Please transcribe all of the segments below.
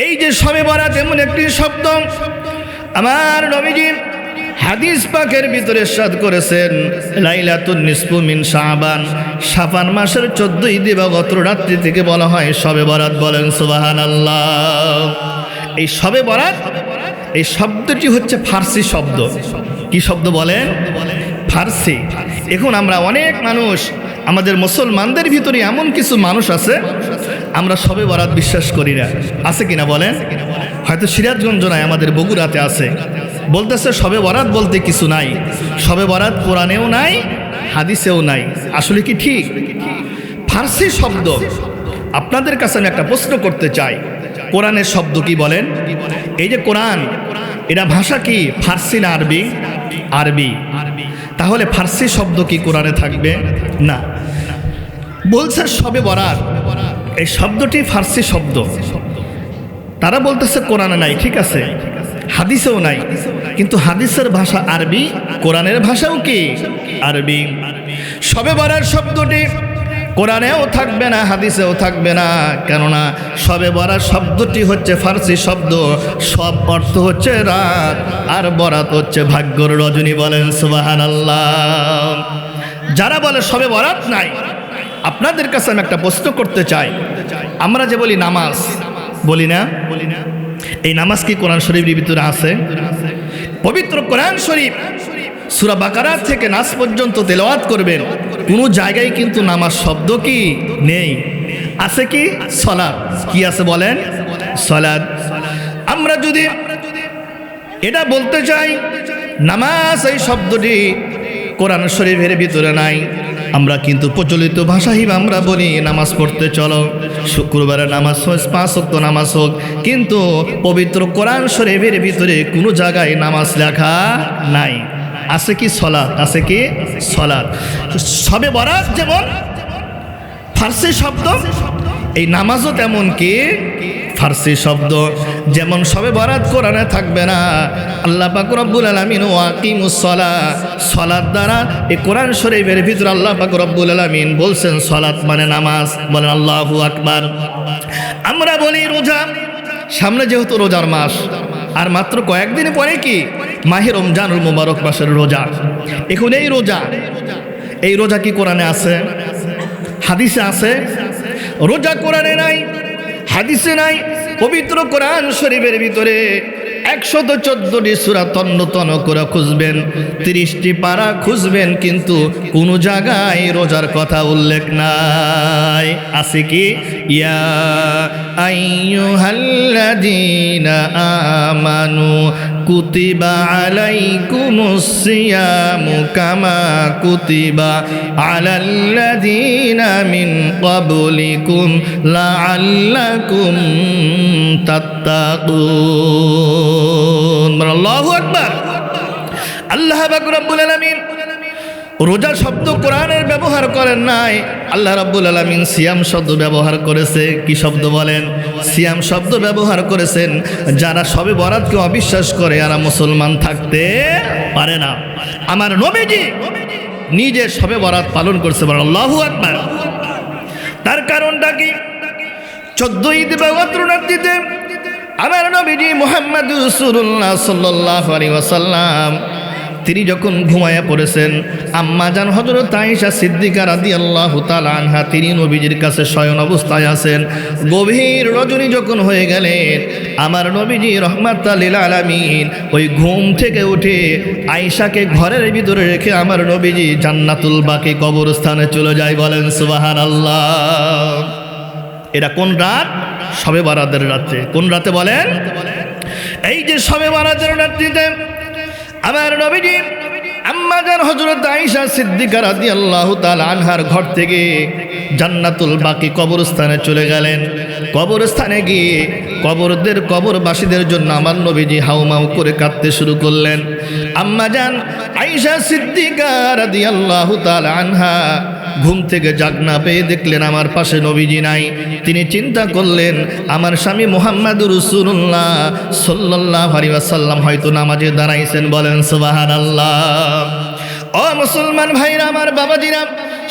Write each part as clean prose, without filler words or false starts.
এই যে শবে বরাত এমন একটি শব্দ, আমার নবীজি হাদিস পাকের ভিতরে ইরশাদ করেছেন, লাইলাতুন নিসফু মিন শাবান, শাবান মাসের 14 দিবাগত রাত্রি থেকে বলা হয় শবে বরাত। বলেন সুবহানাল্লাহ। এই শবে বরাত, এই শব্দটি হচ্ছে ফার্সি শব্দ। কি শব্দ বলেন? ফার্সি। এখন আমরা অনেক মানুষ, আমাদের মুসলমানদের ভিতরে এমন কিছু মানুষ আছে, আমরা শবে বরাত বিশ্বাস করি না। আছে কিনা বলেন? হয়তো সিরাজগঞ্জ নাই, আমাদের বগুড়াতে আছে, বলতেছে শবে বরাত বলতে কিছু নাই, শবে বরাত কোরআনেও নাই, হাদিসেও নাই। আসলে কি ঠিক? ফার্সি শব্দ। আপনাদের কাছে আমি একটা প্রশ্ন করতে চাই, কোরআনের শব্দ কি বলেন? এই যে কোরআন, এটা ভাষা কি ফার্সি না আরবি? আরবি। তাহলে ফার্সি শব্দ কি কোরআনে থাকবে? না। বলছে শবে বরাত, এই শব্দটি ফার্সি শব্দ, তারা বলতেছে কোরআনে নাই। ঠিক আছে, হাদিসেও নাই, কিন্তু হাদিসের ভাষা আরবি, কোরআনের ভাষাও কি আরবি। শবে বরাত শব্দটি কোরআনেও থাকবে না, হাদিসেও থাকবে না। কেননা শবে বরাত শব্দটি হচ্ছে ফার্সি শব্দ, সব অর্থ হচ্ছে রাত, আর বরাত হচ্ছে ভাগ্যর রজনী। বলেন সুবহানাল্লাহ। যারা বলে শবে বরাত নাই, আপনাদের কাছে আমি একটা প্রশ্ন করতে চাই, আমরা যে বলি নামাজ, বলি না? এই নামাজ কি কোরআন শরীফের ভিতরে আছে? পবিত্র কোরআন শরীফ সূরা বাকারা থেকে নাস পর্যন্ত তেলাওয়াত করবেন, কোনো জায়গায় কিন্তু নামাজ শব্দ কি নেই। আছে কি? সালাত। কি আছে বলেন? সালাত। আমরা যদি এটা বলতে চাই নামাজ এই শব্দটি কোরআন শরীফের ভিতরে নাই, আমরা কিন্তু প্রচলিত ভাষায় আমরা বলি নামাজ পড়তে চলো, শুক্রবারে নামাজ হোক, 5 ওয়াক্ত নামাজ হোক, কিন্তু পবিত্র কোরআন শরীফের ভিতরে কোনো জায়গায় নামাজ লেখা নাই। আছে কি? সালাত। আছে কি? সালাত। শবে বরাত যেমন ফার্সি শব্দ, এই নামাজও তেমন কি ফার্সি শব্দ। যেমন শবে বরাত কোরআনে থাকবে না, আল্লাহ পাক রব্বুল আলামিন ওয়াকিমুস সালাহ, সালাত দ্বারা এই কোরআন শরীফের ভিতরে আল্লাহ পাক রব্বুল আলামিন বলছেন সালাত মানে নামাজ। বলেন আল্লাহু আকবার। আমরা বলি রোজা, সামনে যেহেতু রোজার মাস, আর মাত্র কয়েকদিন পরে কি মাহে রমজানুল মুবারক মাসের রোজা। এখন এই রোজা কি কোরআনে আছে? হাদিসে আছে? রোজা কোরআনে নাই, হাদিসে নাই। পবিত্র কোরআন শরীফের ভিতরে 114টি সূরা তন্ন তন্ন করে খুঁজবেন, 30টি পারা খুঁজবেন, কিন্তু কোনো জায়গায় রোজার কথা উল্লেখ নাই। আছে কি? ইয়া আইয়ুহাল্লাযীনা আমানু কুতিবা আলাইকুমুস সিয়ামু কামা কুতিবা আলাল্লাযীনা মিন ক্বাবলিকুম লাআল্লাকুম তাত্তাকুন। আল্লাহু আকবার। আল্লাহ পাক রব্বুল আলামিন রোজা শব্দ কোরআনের ব্যবহার করেন নাই, আল্লাহ রাব্বুল আলামিন সিয়াম শব্দ ব্যবহার করেছে। কি শব্দ বলেন? সিয়াম শব্দ ব্যবহার করেছেন। যারা শবে বরাতকে অবিশ্বাস করে, এরা মুসলমান থাকতে পারে না। আমার নবীজি নিজে শবে বরাত পালন করছে। বলেন আল্লাহু আকবার। তার কারণটা কি? 14 দিবাগত রাত্রিতে আমার নবীজি মুহাম্মদুর রাসূলুল্লাহ সাল্লাল্লাহু আলাইহি ওয়াসাল্লাম তিনি যখন ঘুমায়া পড়েছেন, আম্মা জান হযরত আয়েশা সিদ্দিকা রাদিয়াল্লাহু তাআলা আনহা তিনি নবীজির কাছে শয়ন অবস্থায় আছেন। গভীর রজনী যখন হয়ে গেলেন, আমার নবীজি রাহমাতাল লিল আলামিন ওই ঘুম থেকে উঠে আয়েশাকে ঘরের ভিতরে রেখে আমার নবীজি জান্নাতুল বাকি কবরস্থানে চলে যায়। বলেন সুবহানাল্লাহ। এটা কোন রাত? শবে বরাতের রাতে। কোন রাতে বলেন? এই যে শবে বরাতের রাত্রিতে আমার নবীজি আম্মা জান হযরত আয়েশা সিদ্দিকা রাদিয়াল্লাহু তাআলা আনহার ঘর থেকে জান্নাতুল বাকি কবরস্থানে চলে গেলেন। কবরস্থানে গিয়ে কবরবাসীদের জন্য আমার নবীজি হাউমাউ করে কাঁদতে শুরু করলেন। আম্মা জান আয়েশা সিদ্দিকা রাদিয়াল্লাহু তাআলা আনহা ঘুম থেকে জাগনা পেয়ে দেখলেন আমার পাশে নবীজি নাই। তিনি চিন্তা করলেন আমার স্বামী মুহাম্মদুর রাসূলুল্লাহ সাল্লাল্লাহু আলাইহি ওয়াসাল্লাম হয়তো নামাজে দাঁড়াইছেন। বলেন সুবহানাল্লাহ। ও মুসলমান ভাইরা, আমার বাবাজিরা,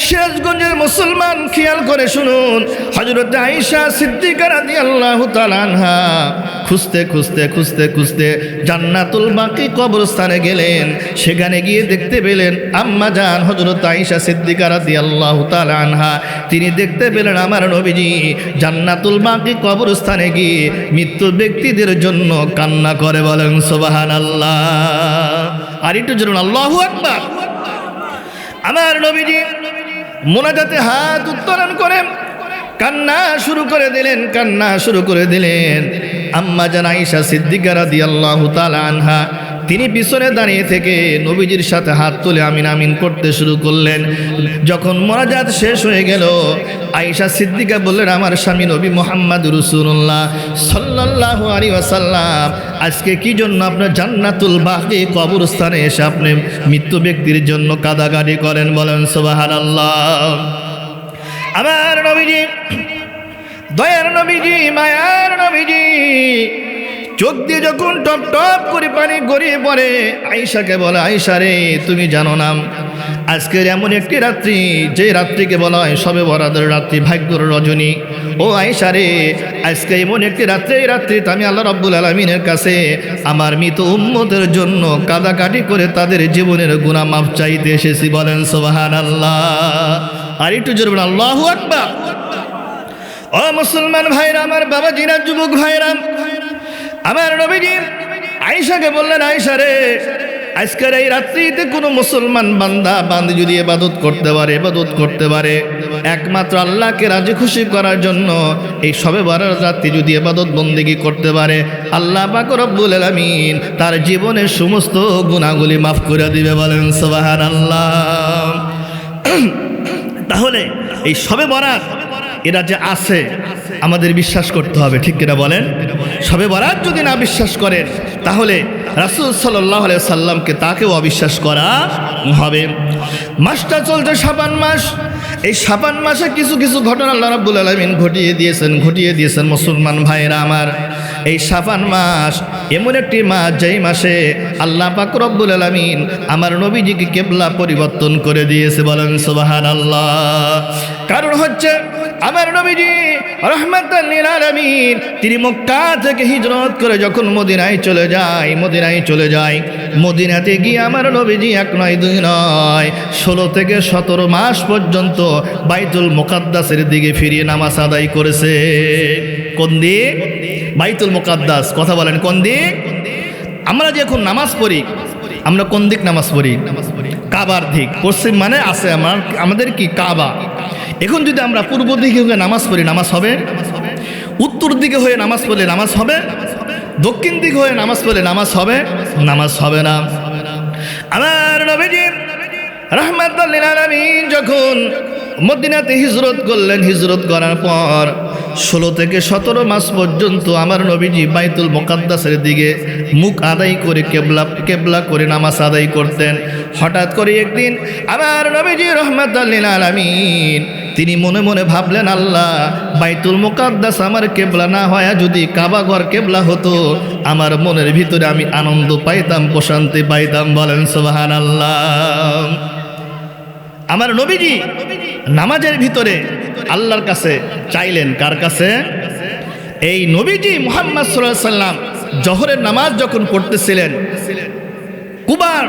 সিরাজগঞ্জের মুসলমান খেয়াল করে শুনুন, হযরত আয়েশা সিদ্দিকা রাদিয়াল্লাহু তাআলা আনহা খুঁজতে খুঁজতে খুঁজতে খুঁজতে জান্নাতুল বাকি কবরস্থানে গেলেন। সেখানে গিয়ে দেখতে পেলেন আম্মা জান হযরত আয়েশা সিদ্দিকা রাদিয়াল্লাহু তাআলা আনহা, তিনি দেখতে পেলেন আমার নবীজি জান্নাতুল বাকি কবরস্থানে গিয়ে মৃত্যু ব্যক্তিদের জন্য কান্না করে। বলেন সুবহানাল্লাহ। আর একটু জোরে আল্লাহু আকবার। আমার নবীজি মোনাজাতে হাত উত্তোলন করে কান্না শুরু করে দিলেন, কান্না শুরু করে দিলেন। আম্মা জান আয়েশা সিদ্দিকা রাদিয়াল্লাহু তাআলা আনহা তিনি পিছনে দাঁড়িয়ে থেকে নবীজির সাথে হাত তুলে আমিন আমিন করতে শুরু করলেন। যখন মোনাজাত শেষ হয়ে গেল, আয়েশা সিদ্দিকা বললেন, আমার স্বামী নবী মুহাম্মদ রাসূলুল্লাহ সাল্লাল্লাহু আলাইহি ওয়াসাল্লাম, আজকে কি জন্য আপনার জান্নাতুল বাকি কবরস্থানে এসে আপনি মৃত্যু ব্যক্তির জন্য কাঁদাকাটি করেন? বলেন সুবহানাল্লাহ। আমার নবীজি, দয়ার নবীজি, মায়ার নবীজি চোখ দিয়ে যখন টপ টপ করে পানি গড়িয়ে পড়ে, আয়েশাকে বলে, আয়েশা রে, তুমি জানো না আজকের এমন একটি রাত্রি যে রাত্রিকে বলা হয় শবে বরাতের রাত্রি, ভাগ্যর রজনী। ও আয়েশা রে, আজকে এমন একটি রাত্রি, এই রাত্রিতে আমি আল্লাহ রাব্বুল আলামিনের কাছে আমার মৃত উম্মতের জন্য কাঁদাকাটি করে তাদের জীবনের গুনাহ মাফ চাইতে এসেছি। বলেন সুবহানাল্লাহ। আর একটু জোরে বলেন আল্লাহু আকবার। ও মুসলমান ভাইরা, আমার বাবাজিরা, যুবক ভাইরা, আমার নবীজি আয়েশাকে বললেন, আয়েশা রে, আজকের এই রাত্রিতে কোনো মুসলমান বান্দা বান্দি যদি ইবাদত করতে পারে একমাত্র আল্লাহকে রাজি খুশি করার জন্য, এই শবে বরাত রাত্রি যদি ইবাদত বন্দেগী করতে পারে, আল্লাহ পাক রব্বুল আলামিন তার জীবনের সমস্ত গুনাহগুলি মাফ করে দিবে। বলেন সুবহানাল্লাহ। তাহলে এই শবে বরাত এরা যে আছে আমাদের বিশ্বাস করতে হবে, ঠিক কিনা বলেন? শবে বরাত যদি না বিশ্বাস করেন তাহলে রাসূল সাল্লাল্লাহু আলাইহি সাল্লামকে তাকেও অবিশ্বাস করা হবে। মাসটা চলছে শাবান মাস। এই শাবান মাসে কিছু কিছু ঘটনা আল্লাহ রাব্বুল আলামিন ঘটিয়ে দিয়েছেন মুসলমান ভাইরা আমার। এই শাবান মাস এমন একটি মাস যেই মাসে আল্লাহ পাক রব্বুল আলামিন আমার নবীজিকে কিবলা পরিবর্তন করে দিয়েছে। বলেন সুবহানাল্লাহ। কারণ হচ্ছে আমার নবীজি রাহমাতাল লিল আলামিন তিনি মক্কা থেকে হিজরত করে যখন মদিনায় চলে যায়, মদিনাতে গিয়ে আমার নবীজি এক নয় দুই নয় 16 থেকে 17 মাস পর্যন্ত বাইতুল মুকাদ্দাসের দিকে ফিরিয়ে নামাজ আদায় করেছে। কোন দিক? বাইতুল মুকাদ্দাস। কথা বলেন কোন দিক? আমরা যে এখন নামাজ পড়ি, আমরা কোন দিক নামাজ পড়ি? কাবার দিক। পশ্চিম মানে আছে আমাদের কি কাবা। এখন যদি আমরা পূর্ব দিকে হয়ে নামাজ পড়ি, নামাজ হবে? উত্তর দিকে হয়ে নামাজ পড়লে নামাজ হবে? দক্ষিণ দিকে হয়ে নামাজ পড়লে নামাজ হবে? নামাজ হবে না। আমার নবীজি রাহমাতুল লিল আলামিন যখন মদিনাতে হিজরত করলেন, হিজরত করার পর 16 থেকে 17 মাস পর্যন্ত আমার নবীজি বাইতুল মুকাদ্দাসের দিকে মুখ আদায় করে কেবলা করে নামাজ আদায় করতেন। হঠাৎ করে একদিন আমার নবীজি রাহমাতুল লিল আলামিন তিনি মনে মনে ভাবলেন, আল্লাহ, বাইতুল মুকাদ্দাস আমার কেবলা না হয় যদি কাবা ঘর কেবলা হতো, আমার মনের ভিতরে আমি আনন্দ পাইতাম, প্রশান্তি পাইতাম। বলেন সুবহানাল্লাহ। আমার নবীজি নামাজের ভিতরে আল্লাহর কাছে চাইলেন। কার কাছে? এই নবীজি মুহাম্মদ সাল্লাল্লাহু আলাইহি সাল্লাম জোহরের নামাজ যখন পড়তেছিলেন, কুবার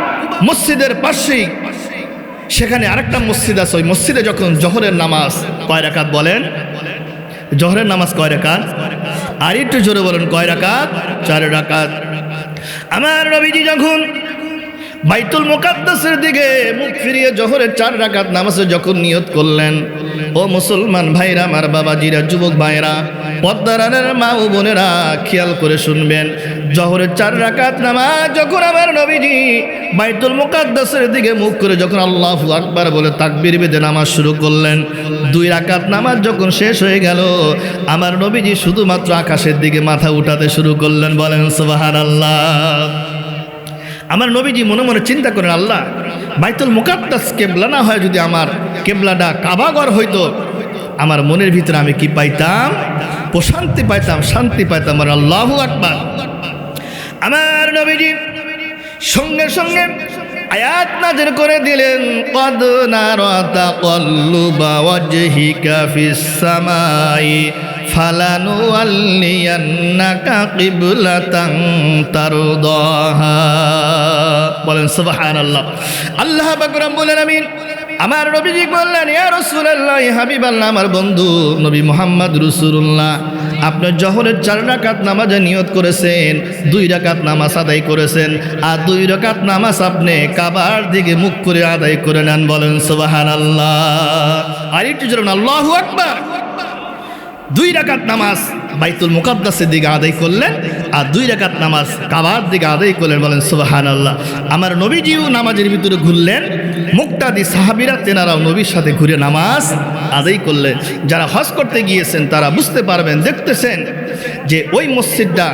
মসজিদের পাশেই সেখানে আরেকটা মসজিদ আছে, ওই মসজিদে যখন জোহরের নামাজ কয় রাকাত? বলেন জোহরের নামাজ কয় রাকাত? আর একটু জোরে বলেন কয় রাকাত? 4 রাকাত। আমার নবীজি যখন বাইতুল মুকাদ্দাসের দিকে মুখ ফিরিয়ে জোহরের 4 রাকাত নামাজে যখন নিয়ত করলেন, ও মুসলমান ভাইরা, আমার বাবাজিরা, যুবক ভাইরা, পর্দার আড়ালের মা ও বোনেরা খেয়াল করে শুনবেন। জোহরের 4 রাকাত নামাজ যখন আমার নবীজি বাইতুল মুকাদ্দাসের দিকে মুখ করে যখন আল্লাহু আকবার বলে তাকবীর বেঁধে নামাজ শুরু করলেন, 2 রাকাত নামাজ যখন শেষ হয়ে গেল, আমার নবীজি শুধুমাত্র আকাশের দিকে মাথা উঠাতে শুরু করলেন। বলেন সুবহানাল্লাহ। আমার নবীজি মনে মনে চিন্তা করেন, আল্লাহ, বাইতুল মুকাদ্দাস কেবলা না হয় যদি আমার কেবলাটা কাবাঘর হইতো, আমার মনের ভিতরে আমি কি পাইতাম? প্রশান্তি পাইতাম, শান্তি পাইতাম। আর আল্লাহু আকবার। আমার নবীজি সঙ্গে সঙ্গে আয়াত নাযিল করে দিলেন, কদ নারা তাকাল্লুবা ওয়াজহিকা ফিস সামাই ফালানুওয়াল্লিয়ান্নাকা কিবলাতান তারদাহা। বলেন সুবহানাল্লাহ। আল্লাহ পাক রব্বুল আলামিন আমার নবীজি বললেন, ইয়া রাসূলুল্লাহ, হাবিবাল্লাহ, আমার বন্ধু নবী মুহাম্মদ রাসূলুল্লাহ, আপনি জোহরের 4 রাকাত নামাজে নিয়ত করেছেন, 2 রাকাত নামাজ আদায় করেছেন, আর 2 রাকাত নামাজ আপনি কাবার দিকে মুখ করে আদায় করে নেন। বলেন সুবহানাল্লাহ। আর একটু জোরে আল্লাহু আকবার। 2 রাকাত নামাজ বাইতুল মুকাদ্দাসের দিকে আদায় করলেন, আর 2 রাকাত নামাজ কাবার দিকে আদায় করলেন। বলেন সুবহানাল্লাহ। আমার নবীজিও নামাজের ভিতরে ঘুরলেন, মুক্তাদি সাহাবীরা তেনারাও নবীর সাথে ঘুরে নামাজ আদায় করলেন। যারা হজ করতে গিয়েছেন তারা বুঝতে পারবেন, দেখতেছেন যে ওই মসজিদটা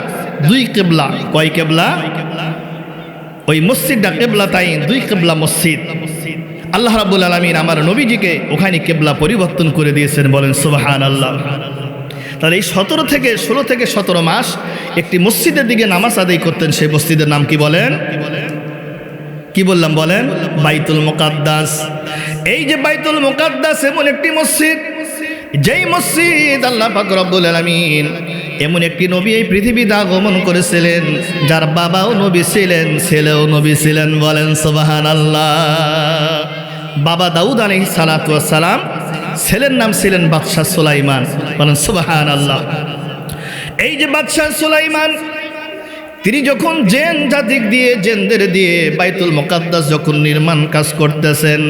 2 কিবলা। কয় কিবলা? ওই মসজিদটা কিবলাতাইন, 2 কিবলা মসজিদ। আল্লাহ রাব্বুল আলামিন আমার নবীজিকে ওখানে কিবলা পরিবর্তন করে দিয়েছেন। বলেন সুবহানাল্লাহ। তাহলে এই 16 থেকে 17 মাস একটি মসজিদের দিকে নামাজ আদায় করতেন। সেই মসজিদের নাম কি বলেন? কি বললাম? বলেন বাইতুল মুকাদ্দাস। এই যে বাইতুল মুকাদ্দাস এমন একটি মসজিদ, যেই মসজিদ আল্লাহ পাক রব্বুল আলামিন এমন একটি নবী এই পৃথিবীতে আগমন করেছিলেন, যার বাবাও নবী ছিলেন, ছেলেও নবী ছিলেন। বলেন সুবহানাল্লাহ। বাবা দাউদ আলাইহিস সালাতু ওয়াস সালাম, ছেলের নাম ছিলেন বাদশাহ সুলাইমান। বলেন সুবহানাল্লাহ। এই যে বাদশাহ সুলাইমান, তিনি যখন জেন জাতিক দিয়ে, জেনদের দিয়ে বাইতুল মুকাদ্দাস যখন নির্মাণ কাজ করতেছেন,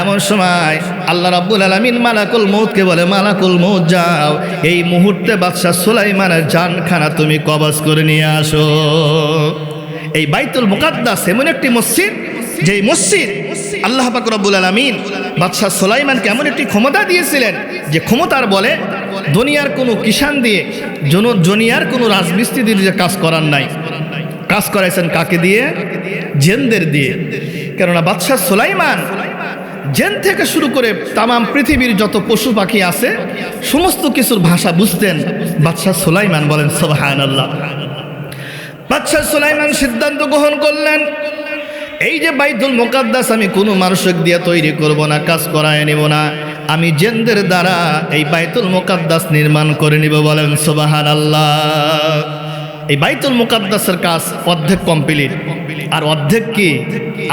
এমন সময় আল্লাহ রাব্বুল আলামিন মালাকুল মউতকে বলে, মালাকুল মউত যাও, এই মুহূর্তে বাদশাহ সুলাইমানের জানখানা তুমি কবজ করে নিয়ে আসো। এই বাইতুল মুকাদ্দাস এমন একটি মসজিদ, যেই মসজিদ আল্লাহ পাক রব্বুল আলামিন বাদশাহ সুলাইমানকে এমন একটি ক্ষমতা দিয়েছিলেন, যে ক্ষমতার বলে দুনিয়ার কোনো কিষান দিয়ে, দুনিয়ার কোনো রাজমিস্ত্রি দিয়ে কাজ করার নাই। কাজ করাইছেন কাকে দিয়ে? জেনদের দিয়ে। কেননা বাদশাহ সুলাইমান জেন থেকে শুরু করে তামাম পৃথিবীর যত পশু পাখি আছে সমস্ত কিছুর ভাষা বুঝতেন বাদশাহ সুলাইমান। বলেন সুবহানাল্লাহ। বাদশাহ সুলাইমান সিদ্ধান্ত গ্রহণ করলেন, এই যে বাইতুল মুকাদ্দাস আমি কোনো মানুষক দিয়ে তৈরি করব না, কাজ করায় নিব না, আমি জেনদের দ্বারা এই বাইতুল মুকাদ্দাস নির্মাণ করে নিব। বলেন সুবহানাল্লাহ। এই বাইতুল মুকাদ্দাসের কাজ অর্ধেক কমপ্লিট, আর অর্ধেক কি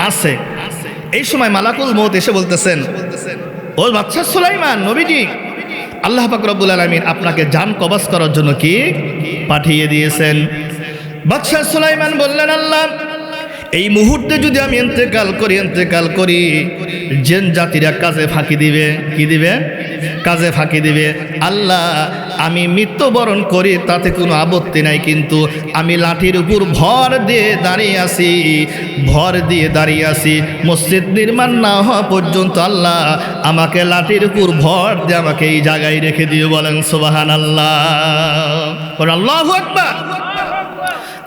আছে। এই সময় মালাকুল মউত এসে বলতেছেন, ও বাদশাহ সুলাইমান, নবীজি আল্লাহ পাক রব্বুল আলামিন আপনাকে জান কবজ করার জন্য কি পাঠিয়ে দিয়েছেন। বাদশাহ সুলাইমান বললেন, আল্লাহ, এই মুহূর্তে যদি আমি ইন্তেকাল করি, জেন জাতিরা কাজে ফাঁকি দিবে। কি দিবে? কাজে ফাঁকি দিবে। আল্লাহ, আমি মৃত্যুবরণ করি তাতে কোনো আপত্তি নাই, কিন্তু আমি লাঠির উপর ভর দিয়ে দাঁড়িয়ে আছি, মসজিদ নির্মাণ না হওয়া পর্যন্ত। আল্লাহ, আমাকে লাঠির উপর ভর দিয়ে আমাকে এই জায়গায় রেখে দিও। বলেন সুবহানাল্লাহ। আল্লাহু আকবার।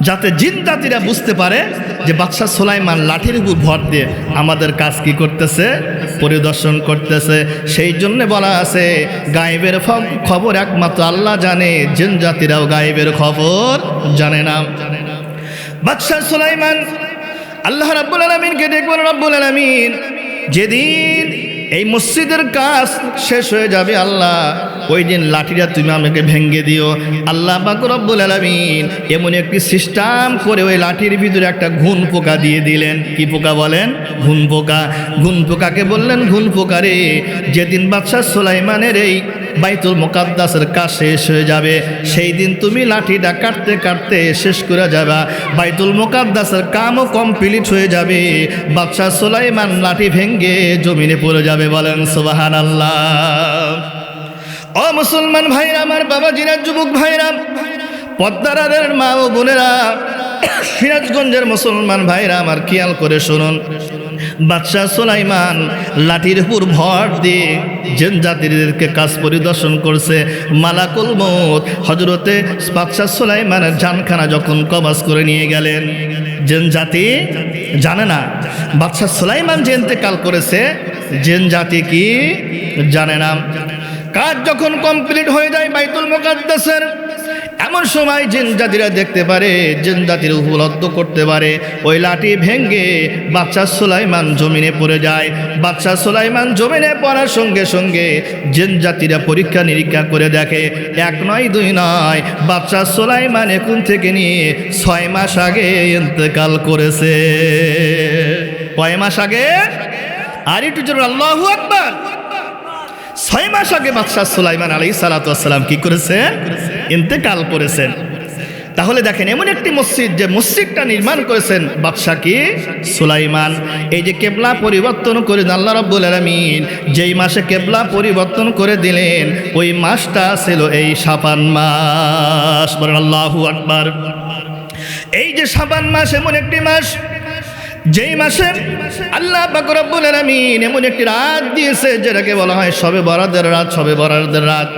যাতে জিন জাতিরা বুঝতে পারে যে বাদশাহ সুলাইমান লাঠির উপর ভর দিয়ে আমাদের কাজ কি করতেছে? পরিদর্শন করতেছে। সেই জন্য বলা আছে, গায়েবের খবর একমাত্র আল্লাহ জানে, জিন জাতিরাও গায়েবের খবর জানে না। বাদশাহ সুলাইমান আল্লাহ রাব্বুল আলামিনকে দেখবেন, রাব্বুল আলামিন যেদিন এই মসজিদের কাজ শেষ হয়ে যাবে, আল্লাহ ওই দিন লাঠিটা তুমি আমাকে ভেঙে দিও। আল্লাহ পাক রব্বুল আলামিন এমন একটি সিস্টেম করে ওই লাঠির ভিতরে একটা ঘুন পোকা দিয়ে দিলেন। কি পোকা? বলেন ঘুন পোকা। ঘুন পোকাকে বললেন, ঘুন পোকা রে, যেদিন বাদশাহ সুলাইমানের এই বাইতুল মুকাদ্দাসের কাজ শেষ হয়ে যাবে, সেই দিন তুমি লাঠিটা কাটতে কাটতে শেষ করে যাবা, বাইতুল মুকাদ্দাসের কামও কমপ্লিট হয়ে যাবে, বাদশাহ সুলাইমান লাঠি ভেঙে জমিনে পড়ে যাবে। বলেন সুবহানাল্লাহ। ও মুসলমান ভাইরা, আমার বাবাজিরা, যুবক ভাইরা, পদ্মারাদের মা ও বোনেরা, সিরাজগঞ্জের মুসলমান ভাইরা আমার খেয়াল করে শুনুন। বাদশাহ সুলাইমান লাঠির উপর ভর দিয়ে জিন জাতিদেরকে কাজ পরিদর্শন করছে। মালাকুল মউত হযরতে বাদশাহ সুলাইমানের জানখানা যখন কবজ করে নিয়ে গেলেন, জিন জাতি জানে না বাদশাহ সুলাইমান যে ইন্তেকাল করেছে, জিন জাতি কি জানে না। কাজ যখন কমপ্লিট হয়ে যায় বাইতুল মুকাদ্দাসের, এমন সময় জিন জাতিরা দেখতে পারে, জিন জাতির উপলব্ধ করতে পারে, ওই লাঠি ভেঙ্গে বাদশা সুলাইমান জমিনে পড়ে যায়। বাদশা সুলাইমান জমিনে পড়ার সঙ্গে সঙ্গে জিন জাতিরা পরীক্ষা নিরীক্ষা করে দেখে, 1 নয় 2 নয়, বাদশা সুলাইমান এখন থেকে নিয়ে 6 মাস আগে ইন্তেকাল করেছে। কয় মাস আগে? আর একটু জোরে আল্লাহু আকবার। 6 মাস আগে বাদশা সুলাইমান আলাইহিস সালাতু ওয়াস সালাম কি করেছেন? ইন্তেকাল করেছেন। তাহলে দেখেন, এমন একটি মসজিদ, যে মসজিদটা নির্মাণ করেছেন বাদশা কি? সুলাইমান। এই যে কেবলা পরিবর্তন করে আল্লাহ রাব্বুল আলামিন যেই মাসে কেবলা পরিবর্তন করে দিলেন, ওই মাসটা ছিল এই শাবান মাস। বলেন আল্লাহু আকবার। এই যে শাবান মাস এমন একটি মাস, যেই মাসে আল্লাহ পাক রব্বুল আলামিন এমন একটি রাত দিয়েছে যেটাকে বলা হয় শবে বরাতের রাত। শবে বরাতের রাত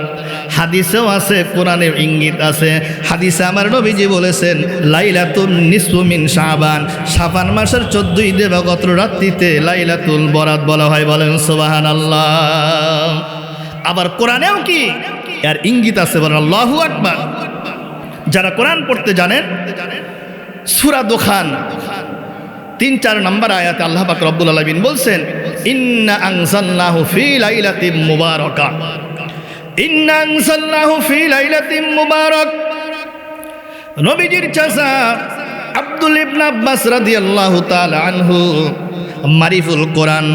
হাদিসেও আছে, কোরআনের ইঙ্গিত আছে। হাদিসে আমার নবীজি বলেছেন, লাইলাতুন নিসফু মিন শাবান, শাবান মাসের 14 দিবাগত রাত্রিতে লাইলাতুল বরাত বলা হয়। বলেন সুবহানাল্লাহ। আবার কোরআনেও কি এর ইঙ্গিত আছে? বলেন আল্লাহু আকবার। যারা কোরআন পড়তে জানেন, সূরা দুখান 3-4 নম্বর আয়াতে আল্লাহ পাক রব্বুল আলামিন বলছেন, ইন্না আনজালনাহু ফি লাইলাতিন মুবারাকা, ইন্না আনজালনাহু ফি লাইলাতিন মুবারাক। নবীজির চাচা আব্দুল ইবনে আব্বাস রাদিয়াল্লাহু তাআলা আনহু মারিফুল কোরআন,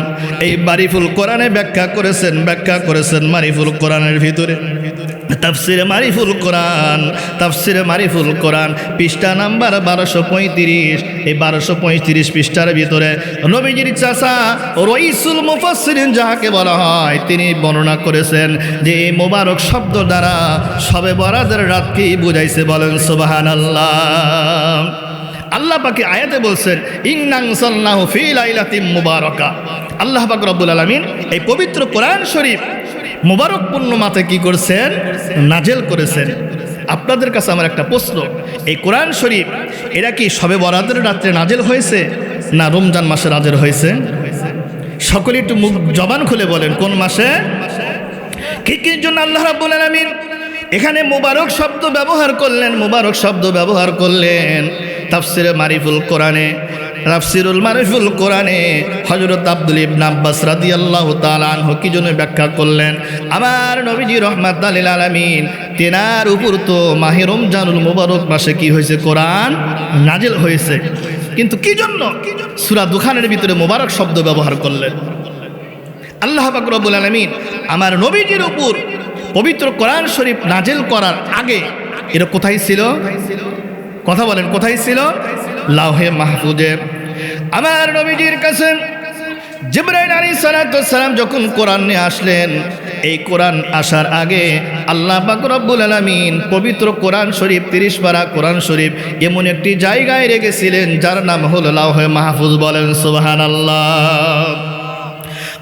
এই মারিফুল কোরআনে ব্যাখ্যা করেছেন মারিফুল কোরআনের ভিতরে তাফসিরে মারিফুল কোরআন, তাফসিরে মারিফুল কোরআন পৃষ্ঠা নাম্বার 1235। এই 1235 পৃষ্ঠার ভিতরে নবীজির চাচা রাইসুল মুফাসসিরিন যাকে বলা হয়, তিনি বর্ণনা করেছেন যে এই মোবারক শব্দ দ্বারা শবে বরাতের রাতকেই বুঝাইছে। বলেন সুবহানাল্লাহ। আল্লাহ পাক আয়াতে বলছেন, ইন্না আনজালনাহু ফি লাইলাতিন মুবারাকা। আল্লাহ পাক রব্বুল আলামিন এই পবিত্র কোরআন শরীফ মুবারক পূর্ণমাতে কি করেছেন? নাজেল করেছেন। আপনাদের কাছে আমার একটা প্রশ্ন, এই কোরআন শরীফ এটা কি শবে বরাতের রাত্রে নাজেল হয়েছে না রমজান মাসে নাজেল হয়েছে? সকলে একটু মুখ জবান খুলে বলেন, কোন মাসে? কি জন্য আল্লাহ রাব্বুল আলামিন এখানে মুবারক শব্দ ব্যবহার করলেন? মুবারক শব্দ ব্যবহার করলেন তাফসিরে মারিফুল কোরআনে, তাফসিরুল মারিফুল কোরআনে হযরত আব্দুল ইবনে আব্বাস রাদিয়াল্লাহু তাআলা আনহু কি জন্য ব্যাখ্যা করলেন? আমার নবীজি রাহমাতুল লিল আলামিন, তেনার উপর তো মাহে রমজানুল মুবারক মাসে কি হয়েছে? কোরআন নাজিল হয়েছে। কিন্তু কি জন্য সূরা দুখানের ভিতরে মুবারক শব্দ ব্যবহার করলেন? আল্লাহ পাক রব্বুল আলামিন আমার নবীজির উপর পবিত্র কোরআন শরীফ নাজিল করার আগে এটা কোথায় ছিল? কথা বলেন, কোথায় ছিল? লাউহে মাহফুজে। আমার নবীজির কাছে জিবরাইল আলাইহিস সালাতু ওয়াস সালাম যখন কোরআন নিয়ে আসলেন, এই কোরআন আসার আগে আল্লাহ পাক রব্বুল আলামিন পবিত্র কোরআন শরীফ 30 পারা কোরআন শরীফ এমন একটি জায়গায় রেখেছিলেন যার নাম হলো লাউহে মাহফুজ। বলেন সুবহানাল্লাহ।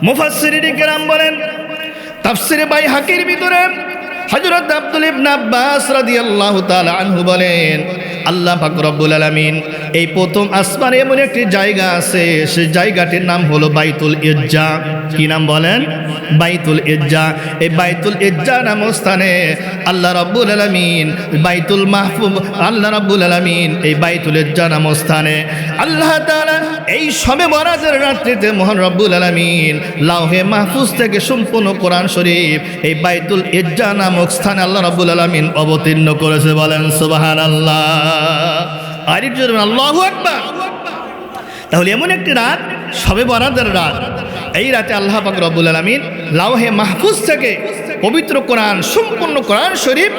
মুফাসসিরিন কেরাম বলেন, তাফসিরে বাইহাকির ভিতরে হযরত আব্দুল ইবনে আব্বাস রাদিয়াল্লাহু তাআলা আনহু বলেন, আল্লাহ পাক রব্বুল আলামিন এই প্রথম আসমানে এমন একটি জায়গা আছে, সেই জায়গাটির নাম হলো বাইতুল ইজ্জা। কি নাম বলেন? বাইতুল ইজ্জা। এই বাইতুল ইজ্জা নামক স্থানে আল্লাহ রাব্বুল আলামিন বাইতুল মাহফুজ, আল্লাহ রাব্বুল আলামিন এই বাইতুল ইজ্জা নামক স্থানে আল্লাহ তাআলা এই শবে বরাতের রাত্রিতে মহান রাব্বুল আলামিন লাউহে মাহফুজ থেকে সম্পূর্ণ কোরআন শরীফ এই বাইতুল ইজ্জা নামক স্থানে আল্লাহ রাব্বুল আলামিন অবতীর্ণ করেছে। বলেন সুবহানাল্লাহ। আরেকজন আল্লাহু আকবার। তাহলে এমন একটি রাত শবে বরাতের রাত, এই রাতে আল্লাহ পাক রব্বুল আলামিন লাউহে মাহফুজ থেকে পবিত্র কোরআন, সম্পূর্ণ কোরআন শরীফ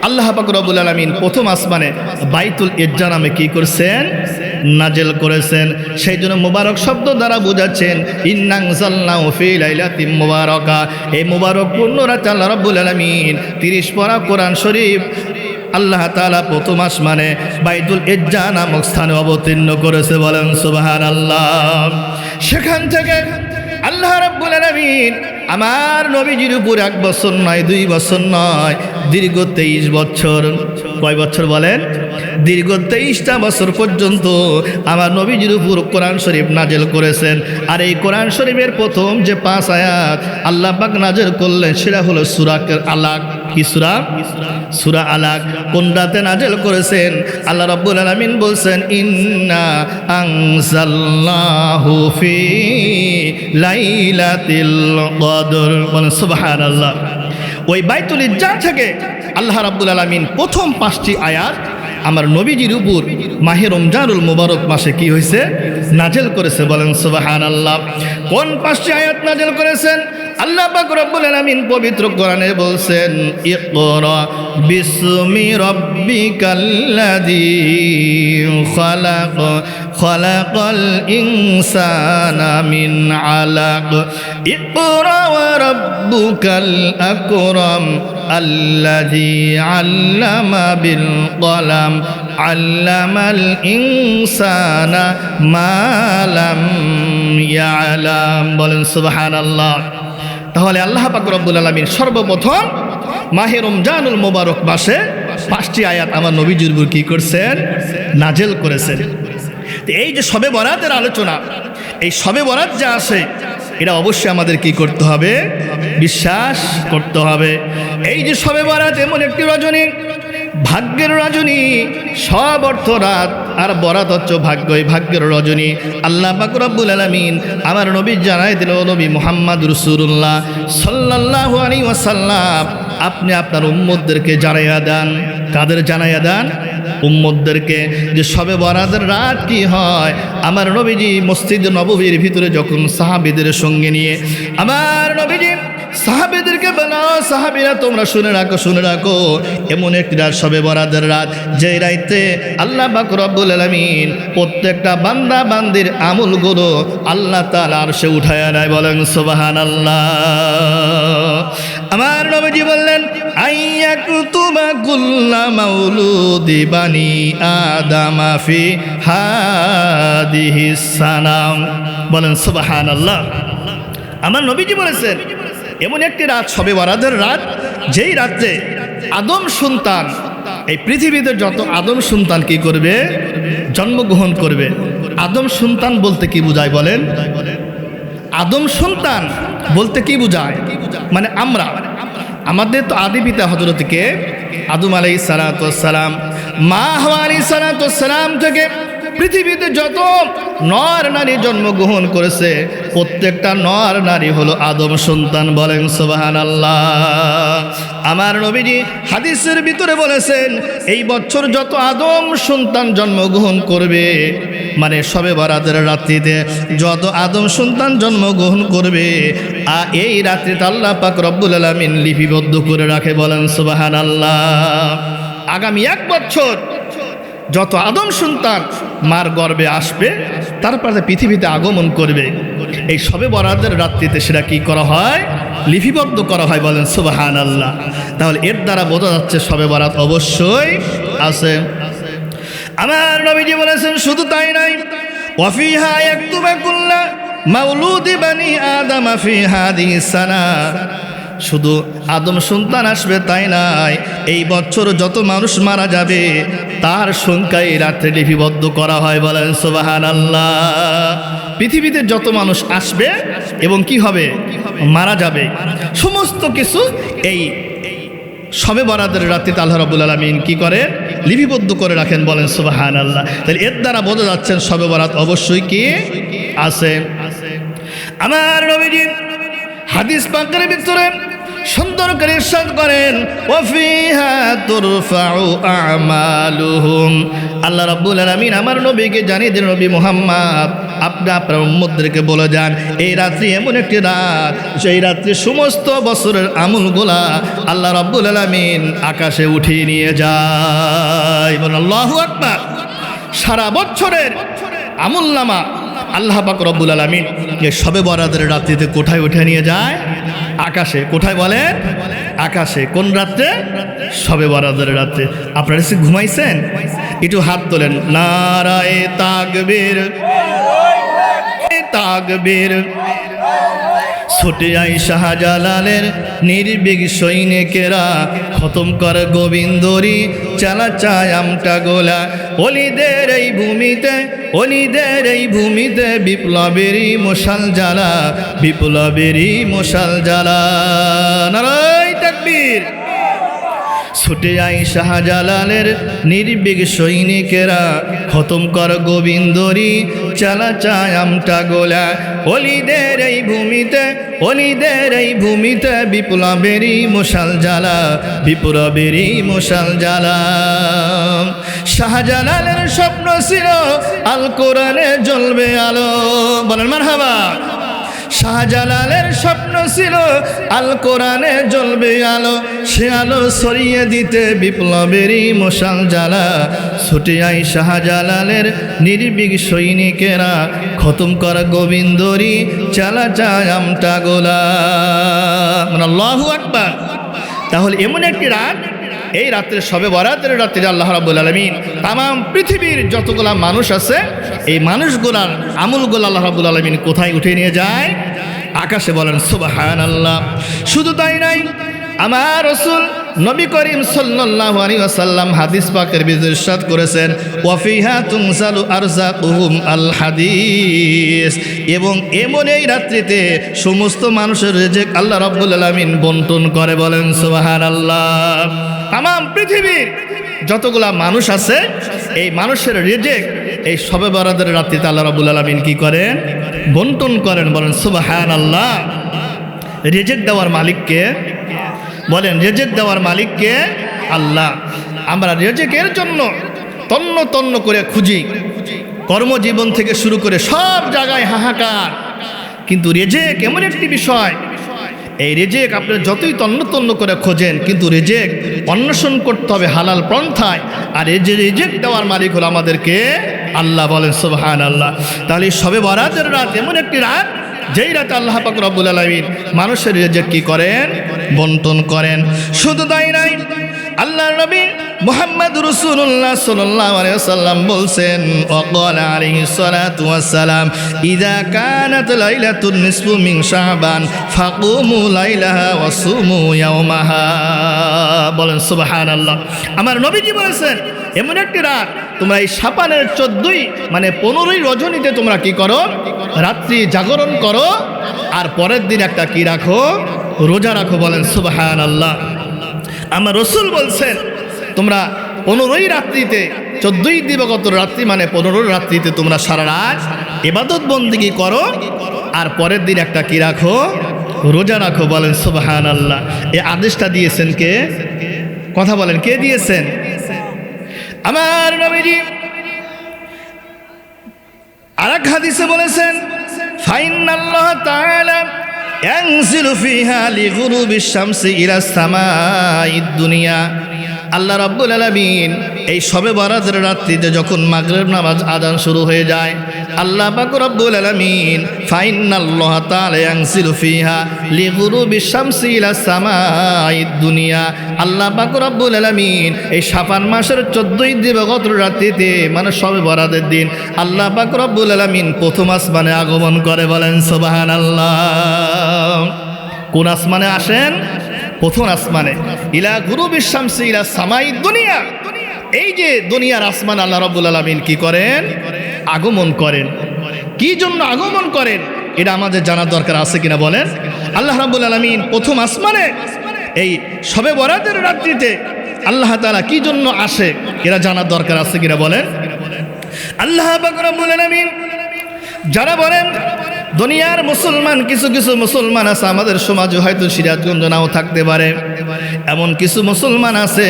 আল্লাহ পাক রব্বুল আলামিন প্রথম আসমানে বাইতুল ইজ্জা নামে কি করছেন? নাজিল করেছেন। সেই জন্য মুবারক শব্দ দ্বারা বোঝাচ্ছেন ইন্না আনজালনাহু ফি লাইলাতিন মুবারাকা। এই মুবারক পূর্ণ রাতে আল্লাহ রাব্বুল আলামিন 30 পারা কোরআন শরীফ আল্লাহ তাআলা প্রথম আসমানে বাইতুল ইজ্জা নামক স্থানে অবতীর্ণ করেছে। বলেন সুবহানাল্লাহ। সেখান থেকে আল্লাহ রাব্বুল আলামিন আমার নবীজির উপর 1 বছর নয়, 2 বছর নয়, দীর্ঘ 23 বছর। কয় বছর বলেন? দীর্ঘ 23টা বছর পর্যন্ত আমার নবীজির উপর কোরআন শরীফ নাজেল করেছেন। আর এই কোরআন শরীফের প্রথম যে 5 আয়াত আল্লাহ পাক নাজেল করলেন সেটা হলো সূরা আলাক। কি সূরা? সূরা আলাক। কোন রাতে নাজেল করেছেন? আল্লাহ রাব্বুল আলামিন বলছেন, ইন্না আনজালনাহু ফি লাইলাতিল কদর। বলেন সুবহানাল্লাহ। ওই বাইতুল ইজ্জা থেকে আল্লাহ রাব্বুল আলামিন প্রথম 5টি আয়াত আমার নবীজির উপর মাহে রমজানুল মুবারক মাসে কি হয়েছে? নাজেল করেছে। বলেন সুবহানাল্লাহ। কোন 5টি আয়াত নাজেল করেছেন? আল্লাহ পাক রব্বুল আলামিন পবিত্র কোরআনে বলছেন, ইকরা বিসমি রাব্বিকাল্লাযী খালাক খালাকাল ইনসানা মিন আলাক ইকরা ওয়া রাব্বুকাল আকরাম আল্লাযী আল্লামা বিল কলাম আল্লামাল ইনসানা মা লাম ইয়ালাম। বলেন সুবহানাল্লাহ। তাহলে আল্লাহ পাক রব্বুল আলামিন সর্বপ্রথম মাহে রমজানুল মুবারক মাসে 5টি আয়াত আমার নবীজির উপর কি করছেন? নাজেল করেছেন। তো এই যে শবে বরাতের আলোচনা, এই শবে বরাত যা আছে এটা অবশ্যই আমাদের কি করতে হবে? বিশ্বাস করতে হবে। এই যে শবে বরাত এমন একটি রজনী, ভাগ্যের রজনী। সব অর্থ রাত আর বরাত হচ্ছে ভাগ্য। এই ভাগ্যের রজনী আল্লাহ পাক রব্বুল আলামিন আমার নবী জানাই দিল, নবী মুহাম্মদ রাসূলুল্লাহ সাল্লাল্লাহু আলাইহি ওয়াসাল্লাম, আপনি আপনার উম্মতদেরকে জানাইয়া দেন। কাদের জানাইয়া দেন? উম্মতদেরকে, যে শবে বরাতের রাত কি হয়। আমার নবীজি মসজিদ নববীর ভিতরে যখন সাহাবীদের সঙ্গে নিয়ে আমার নবীজি সাহাবীদেরকে বলাও, সাহাবীরা তোমরা শুনে রাখো, শুনে রাখো, এমন একটি রাত শবে বরাতের রাত, যে রাইতে আল্লাহ পাক রব্বুল আলামিন প্রত্যেকটা বান্দা বান্দির আমলগুলো আল্লাহ তাআলা আরশে উঠায়া নেয়। বলেন সুবহানাল্লাহ। আমার নবীজি বললেন, আইয়াকুতুবা কুল্লা মাউলুদি বানি আদামা ফি হাদিহিস সানাম। বলেন সুবহানাল্লাহ। আমার নবীজি বলেছেন এমন একটি রাত শবে বরাতের রাত, যেই রাতে আদম সন্তান, এই পৃথিবীতে যত আদম সন্তান কি করবে? জন্মগ্রহণ করবে। আদম সন্তান বলতে কি বোঝায় বলেন? আদম সন্তান বলতে কি বোঝায়? মানে আমরা, আমাদের তো আদি পিতা হযরত কে? আদম আলাইহিস সালাতু ওয়াস সালাম। মা হাওয়া আলাইহিস সালাতু ওয়াস সালাম থেকে পৃথিবীতে যত নর নারী জন্মগ্রহণ করেছে প্রত্যেকটা নর নারী হলো আদম সন্তান। বলেন সুবহানাল্লাহ। আমার নবীজি হাদিসের ভিতরে বলেছেন, এই বছর যত আদম সন্তান জন্মগ্রহণ করবে, মানে শবে বরাতের রাত্রিতে যত আদম সন্তান জন্মগ্রহণ করবে, এই রাত্রিতে আল্লাহ পাক রব্বুল আলামিন লিপিবদ্ধ করে রাখে। বলেন সুবহানাল্লাহ। আগামী 1 বছর যত আদম সন্তান মার গর্ভে আসবে, তারপরে পৃথিবীতে আগমন করবে, এই শবে বরাতের রাত্রিতে সেটা কি করা হয়? লিপিবদ্ধ করা হয়। বলেন সুবহানাল্লাহ। তাহলে এর দ্বারা বোঝা যাচ্ছে শবে বরাত অবশ্যই আছে। আমার নবীজি বলেছেন শুধু তাই নাই, ওয়াফিহা ইয়াকতুবা কুল্লা মাউলুদি বানি আদামা ফি হাদিহিস সানা। শুধু আদম সন্তান আসবে তাই নাই, এই বছর যত মানুষ মারা যাবে তার সংখ্যা এই রাত্রে লিপিবদ্ধ করা হয়। বলেন সুবহানাল্লাহ। পৃথিবীতে যত মানুষ আসবে এবং কি হবে? মারা যাবে, সমস্ত কিছু এই শবে বরাতের রাত্রিতে আল্লাহ রাব্বুল আলামিন কি করে? লিপিবদ্ধ করে রাখেন। বলেন সুবহানাল্লাহ। তাহলে এর দ্বারা বোঝা যাচ্ছে শবে বরাত অবশ্যই কি আছে। আমার নবীজি হাদিস পাকের ভিতরে সুন্দর করে ইরশাদ করেন, ওয়াফিহা তুরফাউ আমালুহুম। আল্লাহ রাব্বুল আলামিন আমার নবীকে জানিয়ে দিলেন, নবী মুহাম্মদ আপনি আপনার উম্মতদেরকে বলে যান, এই রাত্রি এমন একটি রাত, সেই রাত্রি সমস্ত বছরের আমলগুলা আল্লাহ রাব্বুল আলামিন আকাশে উঠিয়ে নিয়ে যায়। বলেন আল্লাহু আকবার। সারা বছরের আমলনামা আল্লাহ পাক রব্বুল আলামিন যে শবে বরাতের রাত্রিতে কোথায় উঠে নিয়ে যায়? আকাশে। কোথায় বলেন? আকাশে। কোন রাত্রে? শবে বরাতের রাত্রে। আপনারা এসে ঘুমাইছেন? একটু হাত তোলেন। নারায়ে তাকবীর, তাকবীর। ছুটে আই শাহজালালের নির্ভীক সৈনিকেরা, খতম কর গোবিন্দরি চালা চায় আমটা গোলা। অলিদের এই ভূমিতে, অলিদের এই ভূমিতে বিপ্লবেরই মশাল জ্বালা, বিপ্লবেরই মশাল জ্বালা। নারায়ে তাকবীর। ছুটে আই শাহজালালের নির্ভীক সৈনিকেরা, খতম কর গোবিন্দরি চালা চায় আমটা গোলা। অলিদের এই ভূমিতে, অলিদের এই ভূমিতে বিপ্লবেরই মশাল জ্বালা, বিপ্লবেরই মশাল জ্বালা। শাহজালালের স্বপ্ন ছিল আল কোরআনে জ্বলবে আলো, বলেন মারহাবা। শাহজালালের স্বপ্ন ছিল আল কোরআনে জ্বলবে আলো, সে আলো ছড়িয়ে দিতে বিপ্লবেরই মশাল জ্বালা। ছুটে আই শাহজালালের নির্ভীক সৈনিকেরা, খতম কর গোবিন্দরি চালা চায় আমটা গোলা। আল্লাহু আকবার। তাহলে এমন একটি রাত, এই রাত্রে শবে বরাতের রাত্রে আল্লাহ রাব্বুল আলামিন তাম পৃথিবীর যতগুলা মানুষ আছে, এই মানুষগুলার আমলগুলো আল্লাহ রাব্বুল আলামিন কোথায় উঠে নিয়ে যায়? আকাশে। বলেন সুবহানাল্লাহ। শুধু তাই নাই, আমার রাসূল নবী করিম সাল্লাল্লাহু আলাইহি ওয়াসাল্লাম হাদিস পাকের ভিতরে ইরশাদ করেছেন, ওয়া ফিহা তুনজালু আরযাকুহুম আল হাদিস। এবং এমন এই রাত্রিতে সমস্ত মানুষের রিজিক আল্লাহ রাব্বুল আলামিন বন্টন করে। বলেন সুবহানাল্লাহ। তাম পৃথিবীর যতগুলা মানুষ আছে, এই মানুষের রিজিক এই শবে বরাতের রাত্রিতে আল্লাহ রাব্বুল আলামিন কি করেন? বন্টন করেন। বলেন সুবহানাল্লাহ। রিজিক দেওয়ার মালিককে বলেন, রিজিক দেওয়ার মালিককে আল্লাহ। আমরা রিজিকের জন্য তন্ন তন্ন করে খুঁজি, কর্মজীবন থেকে শুরু করে সব জায়গায় হাহাকার। কিন্তু রিজিক এমন একটি বিষয়, এই রিজিক আপনি যতই তন্ন তন্ন করে খোঁজেন, কিন্তু রিজিক অন্বেষণ করতে হবে হালাল পন্থায়। আর এই যে রিজিক দেওয়ার মালিক হলো আমাদেরকে আল্লাহ। বলেন সুবহানাল্লাহ। তাহলে শবে বরাতের রাত এমন একটি রাত, যেই রাতে আল্লাহ পাক রব্বুল আলামিন মানুষের রিজিক কি করেন? বন্টন করেন। শুধু তাই নাই, আল্লাহর নবী মুহাম্মদ রাসূলুল্লাহ সাল্লাল্লাহু আলাইহি ওয়াসাল্লাম বলছেন, ওয়াকালা আলাইহিস সালাতু ওয়াসসালাম, ইযা কানাত লাইলাতুন নিসফু মিন শাবান ফাকুমু লাইলাহা ওয়া সুমু ইয়াওমাহা। বলেন সুবহানাল্লাহ। আমার নবীজি বলেছেন, এমন একটি রাত, তোমরা এই শাবানের 14 মানে 15ই রজনীতে তোমরা কি করো? রাত্রি জাগরণ করো, আর পরের দিন একটা কি রাখো? রোজা রাখো। বলেন সুবহানাল্লাহ। আমার রাসূল বলছেন, তোমরা 15ই রাত্রিতে, 14ই দিবাগত রাত্রি মানে 15 রাত্রিতে তোমরা সারা রাত ইবাদত বন্দেগী করো, আর পরের দিন একটা কি রাখো? রোজা রাখো। বলেন সুবহানাল্লাহ। এই আদেশটা দিয়েছেন কে? কথা বলেন, কে দিয়েছেন? আমার নবীজি আরেক হাদিসে বলেছেন, ফাইনাল্লাহ তাআলা ইয়ানজিলু ফিহা লিগুরুবিশ শামসি ইলা সামাঈদ দুনিয়া। আল্লাহ রাব্বুল আলামিন এই শবে বরাতের রাত্রিতে যখন মাগরিব নামাজ আযান শুরু হয়ে যায়, আল্লাহ পাক রব্বুল আলামিন ফাইনাল্লাহ তাআলা ইয়ানজিলু ফিহা লিগুরুবিশ শামসি ইলা সামাঈদ দুনিয়া। আল্লাহ পাক রব্বুল আলামিন এই শাবান মাসের 14ই দিবাগত রাত্রিতে মানে শবে বরাতের দিন আল্লাহ পাক রব্বুল আলামিন প্রথম আসমানে আগমন করে। বলেন সুবহানাল্লাহ। কোন আসমানে আসেন? প্রথম আসমানে। ইলা গুরুবিশ শামসি ইলা সামাঈদ দুনিয়া। এই যে দুনিয়ার আসমান আল্লাহ রাব্বুল আলামিন কি করেন? আগমন করেন। কি জন্য আগমন করেন এটা আমাদের জানার দরকার আছে কিনা বলেন? আল্লাহ রাব্বুল আলামিন প্রথম আসমানে এই শবে বরাতের রাত্রিতে আল্লাহ তাআলা কি জন্য আসে এরা জানার দরকার আছে কিনা বলেন? আল্লাহ পাক রব্বুল আলামিন যারা বলেন দুনিয়ার মুসলমান, কিছু কিছু মুসলমান আছে আমাদের সমাজে, হয়তো সিরাজগঞ্জ নাও থাকতে পারে, এমন কিছু মুসলমান আছে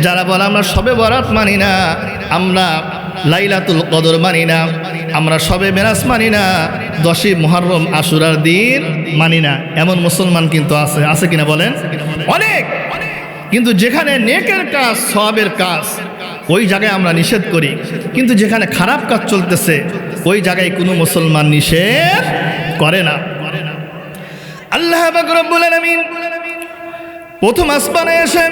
যারা বলে আমরা শবে বরাত মানি না, আমরা লাইলাতুল কদর মানি না, আমরা শবে মেরাজ মানি না, 10ই মুহররম আশুরার দিন মানি না। এমন মুসলমান কিন্তু আছে, আছে কিনা বলেন? অনেক। কিন্তু যেখানে নেকের কাজ, সওয়াবের কাজ, ওই জায়গায় আমরা নিষেধ করি, কিন্তু যেখানে খারাপ কাজ চলতেছে ওই জায়গায় কোনো মুসলমান নিষেধ করে না। আল্লাহ পাক রব্বুল আলামিন প্রথম আসমানে এসে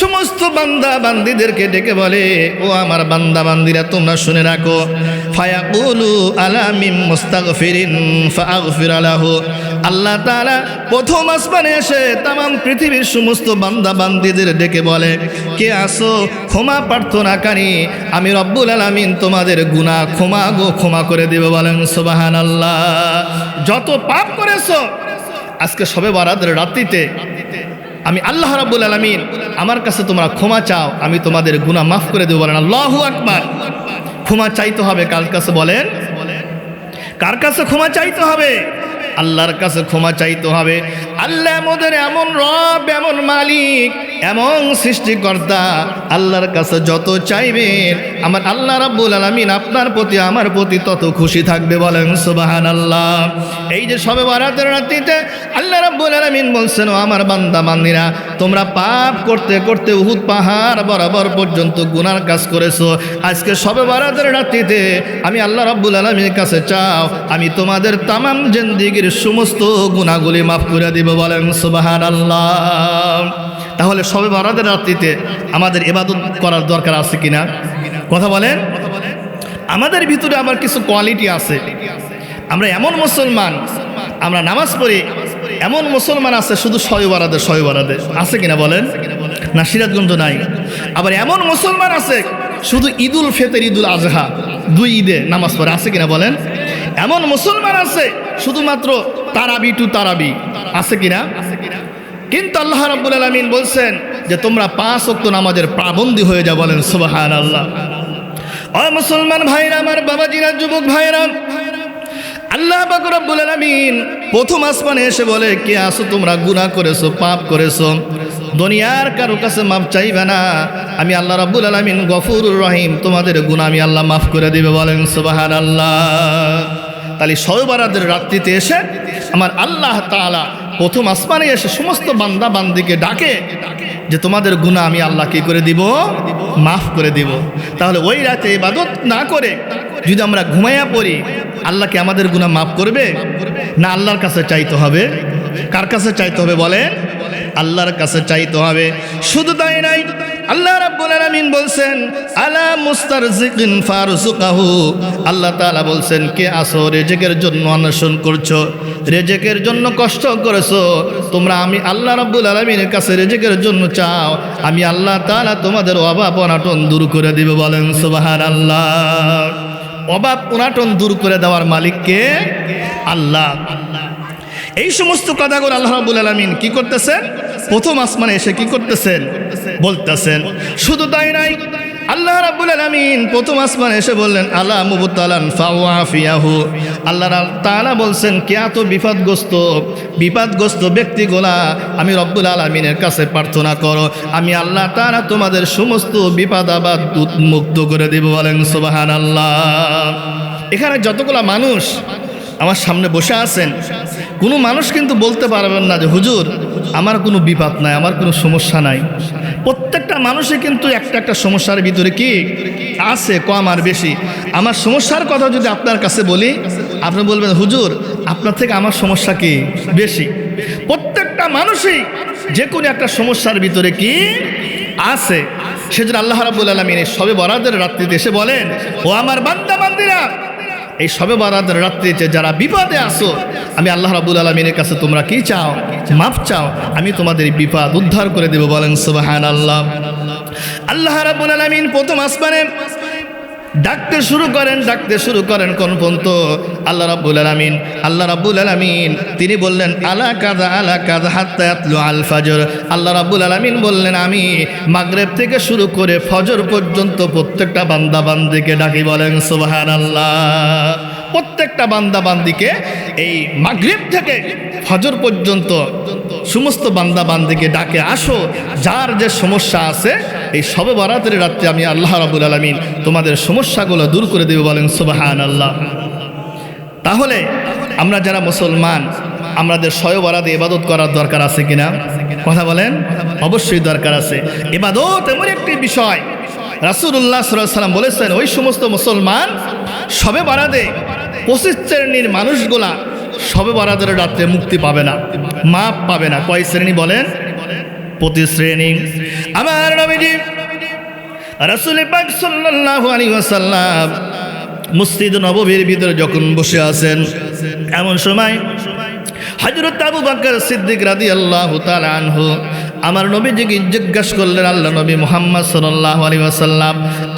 সমস্ত বান্দা বান্দিদেরকে ডেকে বলে, ও আমার বান্দা বান্দিরা তোমরা শুনে রাখো, ফায়াকুলু আলা মিন মুস্তাগফিরিন ফাআগফির লাহু। আল্লাহ তাআলা প্রথম আসমানে এসে তামাম পৃথিবীর সমস্ত বান্দা বান্দীদের ডেকে বলে, কে আসো ক্ষমা প্রার্থনাকারী, আমি রব্বুল আলামিন তোমাদের গুনাহ ক্ষমা করে দেব। বলেন সুবহানাল্লাহ। যত পাপ করেছো আজকে শবে বরাতের রাত্রিতে আমি আল্লাহ রাব্বুল আলামিন আমার কাছে তোমরা ক্ষমা চাও, আমি তোমাদের গুনাহ মাফ করে দেব। বলেন আল্লাহু আকবার। ক্ষমা চাইতে হবে কার কাছে বলেন? কার কাছে ক্ষমা চাইতে হবে? আল্লাহর কাছে ক্ষমা চাইতে হবে। আল্লাহ আমাদের এমন রব, এমন মালিক, এমন সৃষ্টিকর্তা, আল্লাহর কাছে যত চাইবেন আমার আল্লাহ রাব্বুল আলামিন আপনার প্রতি আমার প্রতি তত খুশি থাকবে। বলেন সুবহানাল্লাহ। এই যে শবে বরাতের রাত্রিতে আল্লাহ রাব্বুল আলামিন বলছেন, ও আমার বান্দা বান্দীরা, তোমরা পাপ করতে করতে উহুদ পাহাড় বরাবর পর্যন্ত গুনার কাজ করেছো, আজকে শবে বরাতের রাত্রিতে আমি আল্লাহ রাব্বুল আলামিনের কাছে চাও, আমি তোমাদের তামাম জিন্দেগির সমস্ত গুনাহগুলি মাফ করে দিব। বলেন সুবহানাল্লাহ। তাহলে শবে বরাতের রাত্রিতে আমাদের ইবাদত করার দরকার আছে কিনা? কথা বলেন। আমাদের ভিতরে আবার কিছু কোয়ালিটি আছে। আমরা এমন মুসলমান, আমরা নামাজ পড়ি, এমন মুসলমান আছে শুধু শবে বরাতে আছে কিনা বলেন? না সিরাজগঞ্জ নাই। আবার এমন মুসলমান আছে শুধু ঈদুল ফিতর, ঈদুল আজহা, দুই ঈদে নামাজ পড়ে, আছে কিনা বলেন? এমন মুসলমান আছে শুধুমাত্র তারাবি টু তারাবি, আছে কিনা? কিন্তু আল্লাহ রাব্বুল আলামিন বলছেন যে তোমরা 5 ওয়াক্ত নামাজের পাবন্দী হয়ে যাও। বলেন সুবহানাল্লাহ। ও মুসলমান ভাইরা, আমার বাবাজিরা, যুবক ভাইরা, আল্লাহ পাক রব্বুল আলামিন প্রথম আসমানে এসে বলে, কে আসো তোমরা গুনাহ করেছো, পাপ করেছো, দুনিয়ার কারো কাছে মাপ চাইবে না, আমি আল্লাহ রাব্বুল আলামিন গফুরুর রহিম, তোমাদের গুনাহ আমি আল্লাহ মাফ করে দিবে। বলেন সুবহানাল্লাহ। তাহলে শবে বরাতের রাত্রিতে এসে আমার আল্লাহ তাআলা প্রথম আসমানে এসে সমস্ত বান্দা বান্দিকে ডাকে যে তোমাদের গুনাহ আমি আল্লাহ কি করে দিব? মাফ করে দিব। তাহলে ওই রাতে ইবাদত না করে যদি আমরা ঘুমাইয়া পড়ি, আল্লাহ কি আমাদের গুনাহ মাফ করবে? না আল্লাহর কাছে চাইতে হবে। কার কাছে চাইতে হবে বলে? আল্লাহর কাছে চাইতে হবে। শুধু তাই নাই, আল্লাহ রাব্বুল আলামিন বলছেন, আলা মুস্তারজিকিন ফারজুকাহু, আল্লাহ তাআলা বলছেন, কে আসো রিজিকের জন্য অন্বেষণ করছো, রিজিকের জন্য কষ্ট করেছো, তোমরা আমি আল্লাহ রাব্বুল আলামিনের কাছে রিজিকের জন্য চাও, আমি আল্লাহ তাআলা তোমাদের অভাব অনাটন দূর করে দিবে। বলেন সুবহানাল্লাহ। অভাব অনাটন দূর করে দেওয়ার মালিক কে? আল্লাহ। এই সমস্ত কথাগুলো আল্লাহ রাব্বুল আলামিন কি করতেছেন? প্রথম আসমানে এসে কি করতেছেন? বলতেছেন। শুধু তাই নাই, আল্লাহ রাব্বুল আলামিন প্রথম আসমানে এসে বললেন, আলা মুবতালান ফাওয়াফিয়াহু, আল্লাহ তাআলা বলছেন, কে এত বিপদগ্রস্ত ব্যক্তিগুলা আমি রব্বুল আলামিনের কাছে প্রার্থনা করো, আমি আল্লাহ তাআলা তোমাদের সমস্ত বিপদ আপদ মুক্ত করে দেব। বলেন সুবহানাল্লাহ। এখানে যতগুলা মানুষ আমার সামনে বসে আছেন, কোনো মানুষ কিন্তু বলতে পারবেন না যে হুজুর আমার কোনো বিপদ নাই, আমার কোনো সমস্যা নাই। প্রত্যেকটা মানুষই কিন্তু একটা একটা সমস্যার ভিতরে কি আছে, কম আর বেশি। আমার সমস্যার কথা যদি আপনার কাছে বলি, আপনি বলবেন হুজুর আপনার থেকে আমার সমস্যা কি বেশি। প্রত্যেকটা মানুষই যে কোনো একটা সমস্যার ভিতরে কি আছে। সেজন্য আল্লাহ রাব্বুল আলামিন শবে বরাতের রাত্রিতে এসে বলেন, ও আমার বান্দা বান্দিরা, এই শবে বরাতের রাত্রিতে যারা বিপদে আসো, আমি আল্লাহ রাব্বুল আলামিনের কাছে তোমরা কি চাও? মাফ চাও, আমি তোমাদের বিপদ উদ্ধার করে দেব। বলেন সুবহানাল্লাহ। আল্লাহ রাব্বুল আলামিন প্রথম আসমানে ডাকতে শুরু করেন কোন পর্যন্ত? আল্লাহ রাব্বুল আলামিন তিনি বললেন, আলা কাযা হাত্তা ইয়াতলু আল ফজর। আল্লাহ রাব্বুল আলামিন বললেন, আমি মাগরিব থেকে শুরু করে ফজর পর্যন্ত প্রত্যেকটা বান্দা বান্দিকে ডাকি। বলেন সুবহানাল্লাহ। প্রত্যেকটা বান্দা বান্দিকে এই মাগরিব থেকে ফজর পর্যন্ত সমস্ত বান্দা বান্দিকে ডাকে, আসো, যার যে সমস্যা আছে এই শবে বরাতের রাত্রে আমি আল্লাহ রাব্বুল আলামিন তোমাদের সমস্যাগুলো দূর করে দেব। বলেন সুবহানাল্লাহ। তাহলে আমরা যারা মুসলমান, আমাদের শবে বরাতে ইবাদত করার দরকার আছে কিনা? কথা বলেন। অবশ্যই দরকার আছে। ইবাদত এমন একটি বিষয়, রাসূলুল্লাহ সাল্লাল্লাহু আলাইহি ওয়াসাল্লাম বলেছেন, ওই সমস্ত মুসলমান শবে বরাতে 25 শ্রেণীর মানুষগুলা শবে বরাতের রাত্রে মুক্তি পাবে না, মাপ পাবে না। কয় শ্রেণী বলেন? 25 শ্রেণী। আমার নবীজি রাসূল পাক সাল্লাল্লাহু আলাইহি ওয়াসাল্লাম মসজিদ নববীর ভিতরে যখন বসে আছেন, এমন সময় হযরত আবু বকর সিদ্দিক রাদিয়াল্লাহু তাআলা আনহু আমার নবীজিকে জিজ্ঞাসা করলেন, আল্লাহ নবী মুহাম্মদ সাল্লাল্লাহু আলাইহি ওয়াসাল্লাম,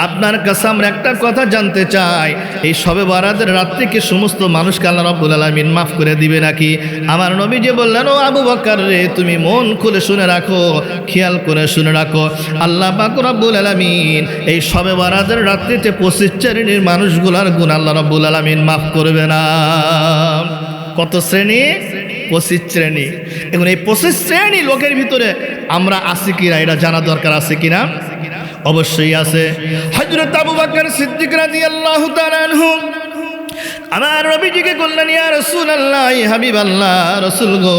আপনার কাছে আমরা একটা কথা জানতে চাই, এই শবে বরাতের রাত্রে কি সমস্ত মানুষকে আল্লাহ রাব্বুল আলামিন মাফ করে দিবে নাকি? আমার নবীজি বললেন, ও আবু বকর রে, তুমি মন খুলে শুনে রাখো, খেয়াল করে শুনে রাখো, আল্লাহ পাক রব্বুল আলামিন এই শবে বরাতের রাত্রিতে 25 শ্রেণীর মানুষগুলোর গুনাহ আল্লাহ রাব্বুল আলামিন মাফ করবে না। কত শ্রেণী? 25 শ্রেণী। এখন এই 25 শ্রেণী লোকের ভিতরে আমরা আছি কিনা এটা জানা দরকার, আছে কিনা? অবশ্যই আছে। হযরত আবু বকর সিদ্দিক রাদিয়াল্লাহু তাআলা আনহু আমার নবীজিকে বললেন, ইয়া রাসূলুল্লাহ, ইয়া হাবিবাল্লাহ, রাসূল গো,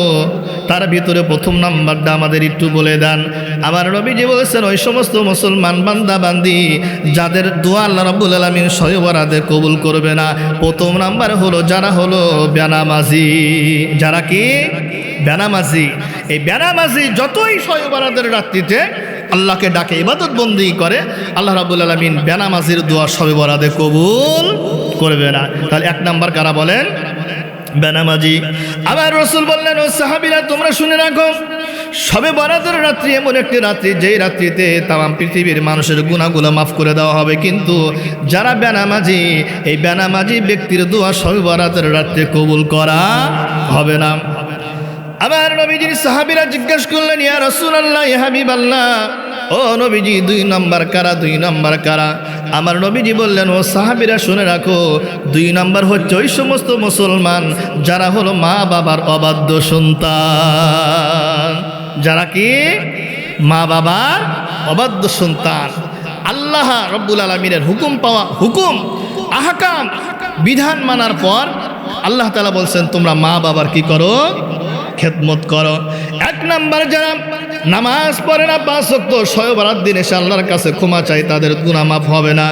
তার ভিতরে প্রথম নাম্বারটা আমাদের একটু বলে দেন। আমার নবীজি বলেছেন, ওই সমস্ত মুসলমান বান্দা বান্দি যাদের দোয়া আল্লাহ রাব্বুল আলামিন শবে বরাতে কবুল করবে না, প্রথম নাম্বার হলো যারা হলো বেনামাজি। যারা কি? বেনামাজি। এই বেনামাজি যতই শবে বরাতের রাত্রিতে আল্লাহকে ডাকে ইবাদত বন্দেগী করে, আল্লাহ রাব্বুল আলামিন বেনামাজির দোয়া শবে বরাতে কবুল করবে না। তাহলে এক নাম্বার কারা বলেন? বেনামাজি। আবার রাসূল বললেন, ও সাহাবীরা তোমরা শুনে রাখো, শবে বরাতের রাত্রি এমন একটি রাত্রি যেই রাত্রিতে তামাম পৃথিবীর মানুষের গুনাহগুলো মাফ করে দেওয়া হবে, কিন্তু যারা বেনামাজি, এই বেনামাজি ব্যক্তির দোয়া শবে বরাতের রাত্রে কবুল করা হবে না। আমার নবীজির সাহাবীরা জিজ্ঞাসা করলেন, ইয়া রাসূলুল্লাহ, ইয়া হাবিবাল্লাহ, ও নবীজি 2 নাম্বার কারা? 2 নাম্বার কারা? আমার নবীজি বললেন, ও সাহাবীরা শুনে রাখো, 2 নাম্বার হচ্ছে ওই সমস্ত মুসলমান যারা হলো মা বাবার অবাধ্য সন্তান। যারা কি? মা বাবার অবাধ্য সন্তান। আল্লাহ রব্বুল আলামিনের হুকুম পাওয়া, হুকুম আহকাম বিধান মানার পর আল্লাহ তাআলা বলছেন, তোমরা মা বাবার কি করো? খেদমত করো। 1 নাম্বার যারা নামাজ পড়ে না, 5 ওয়াক্ত শবে বরাত দিন এসে আল্লাহর কাছে ক্ষমা চাই, তাদের গুনাহ মাফ হবে না।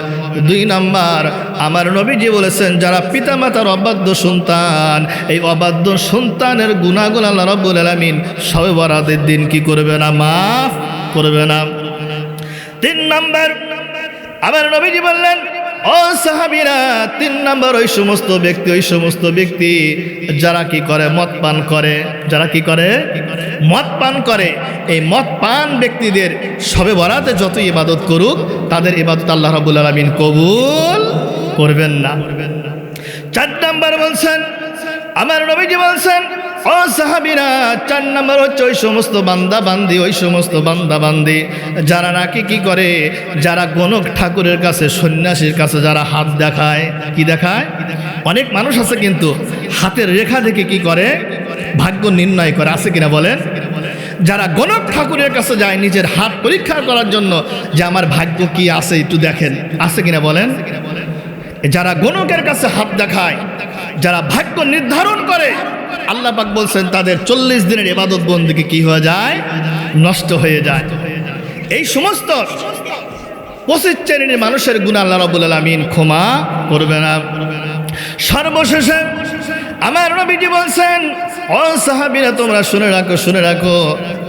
2 নাম্বার আমার নবীজি বলেছেন, যারা পিতামাতার অবাধ্য সন্তান, এই অবাধ্য সন্তানের গুনাহগুলো আল্লাহ রাব্বুল আলামিন শবে বরাতের দিন কি করবে না? মাফ করবে না। 3 নাম্বার আমার নবীজি বললেন, ও সাহাবীরা, 3 নাম্বার ওই সমস্ত ব্যক্তি যারা কি করে? মদ পান করে। যারা কি করে? মদ পান করে। এই মদ পান ব্যক্তিদের শবে বরাতে যত ইবাদত করুক, তাদের ইবাদত আল্লাহ রাব্বুল আলামিন কবুল করবেন না। 4 নাম্বার বলছেন, আমার নবীজি বলছেন, ও সাহাবীরা, 4 নাম্বার হচ্ছে ওই সমস্ত বান্দা বান্দি যারা নাকি কি করে? যারা গণক ঠাকুরের কাছে, সন্ন্যাসীর কাছে যারা হাত দেখায়। কি দেখায়? অনেক মানুষ আছে কিন্তু হাতের রেখা দেখে কি করে? ভাগ্য নির্ণয় করে। আছে কিনা বলেন? যারা গণক ঠাকুরের কাছে যায় নিজের হাত পরীক্ষা করার জন্য, যে আমার ভাগ্য কি আছে একটু দেখেন। আছে কিনা বলেন? যারা গণকের কাছে হাত দেখায়, যারা ভাগ্য নির্ধারণ করে, আল্লাহ পাক বলছেন তাদের 40 দিনের ইবাদত বন্দেগী কি হয়ে যায়? নষ্ট হয়ে যায়। এই সমস্ত 25 শ্রেণীর মানুষের গুনাহ আল্লাহ রাব্বুল আলামিন ক্ষমা করবে না। সর্বশেষে আমার নবীজি বলছেন, ও সাহাবীরা তোমরা শুনে রাখো,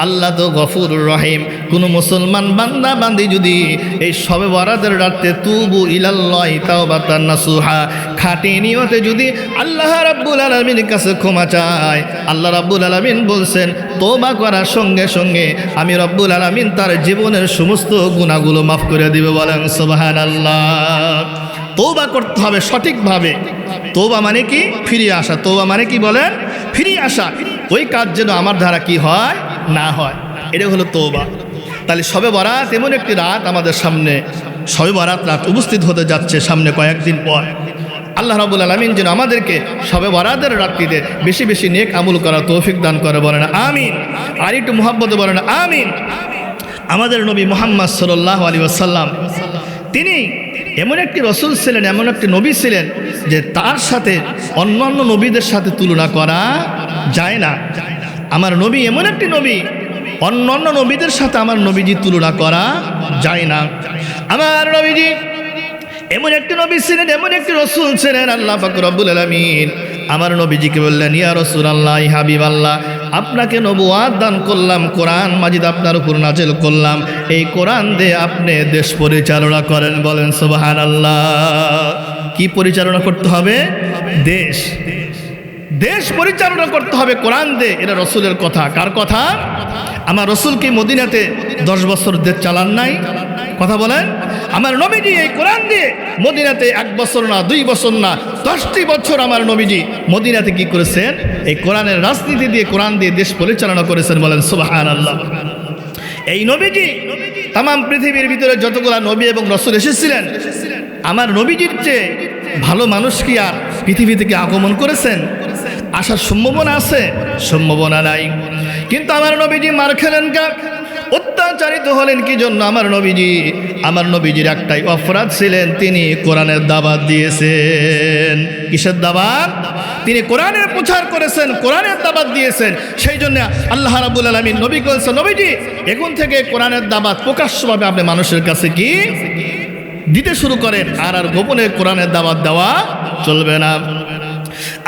আল্লাহ তো গফুরুর রহিম। কোন মুসলমান বান্দা বান্দি যদি এই শবে বরাতের রাতে তুবু ইলাল্লাহি তাওবাতান নাসুহা, খাঁটি নিয়তে যদি আল্লাহ রাব্বুল আলামিনের কাছে ক্ষমা চায়, আল্লাহ রাব্বুল আলামিন বলছেন তওবা করার সঙ্গে সঙ্গে আমি রব্বুল আলামিন তার জীবনের সমস্ত গুনাহগুলো মাফ করে দিবে। বলেন সুবহানাল্লাহ। তওবা করতে হবে সঠিকভাবে। তওবা মানে কি? ফিরে আসা। তওবা মানে কি বলেন? ফিরে আসা। ওই কাজ যেন আমার দ্বারা কি হয়? না হয়। এটা হলো তওবা। তাহলে শবে বরাত এমন একটি রাত আমাদের সামনে, শবে বরাত রাত উপস্থিত হতে যাচ্ছে সামনে কয়েকদিন পর। আল্লাহ রাব্বুল আলামিন যেন আমাদেরকে শবে বরাতের রাত্রিতে বেশি বেশি নেক আমল করা তৌফিক দান করে। বলেন আমিন। আর একটু মুহাব্বতে বলেন আমিন। আমাদের নবী মুহাম্মদ সাল্লাল্লাহু আলাইহি ওয়াসাল্লাম তিনি এমন একটি রসুল ছিলেন, এমন একটি নবী ছিলেন যে তার সাথে অন্যান্য নবীদের সাথে তুলনা করা যায় না। আমার নবী এমন একটি নবী, অন্যান্য নবীদের সাথে আমার নবীজি তুলনা করা যায় না। আমার নবীজি এমন একটি নবী ছিলেন, এমন একটি রসুল ছিলেন, আল্লাহ পাক রব্বুল আলামিন আমার নবীজিকে বললেন, ইয়া রাসূলুল্লাহ, ইয়া হাবিবাল্লাহ, আপনাকে নবুয়াত দান করলাম, কোরআন মাজিদ আপনার উপর নাজিল করলাম, এই কোরআন দিয়ে আপনি দেশ পরিচালনা করেন। বলেন সুবহানাল্লাহ। কি পরিচালনা করতে হবে? দেশ। দেশ পরিচালনা করতে হবে কোরআন দিয়ে, এটা রসুলের কথা। কার কথা? আমার রসুল কি মদিনাতে 10 বছর দেশ চালান নাই? কথা বলেন। আমার নবীজি এই কোরআন দিয়ে মদিনাতে 1 বছর না 2 বছর না 10টি বছর আমার নবীজি মদিনাতে কি করেছেন? এই কোরআনের রাজনীতি দিয়ে, কোরআন দিয়ে দেশ পরিচালনা করেছেন। বলেন সুবহানাল্লাহ। এই নবীজি তাম পৃথিবীর ভিতরে যতগুলা নবী এবং রসুল এসেছিলেন, আমার নবীজির চেয়ে ভালো মানুষ কি আর পৃথিবী থেকে আগমন করেছেন? আসার সম্ভাবনা আছে? সম্ভাবনা নাই। কিন্তু আমার নবীজি মার খেলেন কা, অত্যাচারিত হলেন কি জন্য? আমার নবীজির একটাই অপরাধ ছিলেন, তিনি কোরআনের দাওয়াত দিয়েছেন। কিসের দাওয়াত? তিনি কোরআনের প্রচার করেছেন, কোরআনের দাওয়াত দিয়েছেন। সেই জন্য আল্লাহ রাব্বুল আলামিন নবীকে বলছেন, নবীজি এখন থেকে কোরআনের দাওয়াত প্রকাশ্যভাবে আপনি মানুষের কাছে কি দিতে শুরু করেন, আর গোপনে কোরআনের দাওয়াত দেওয়া চলবে না।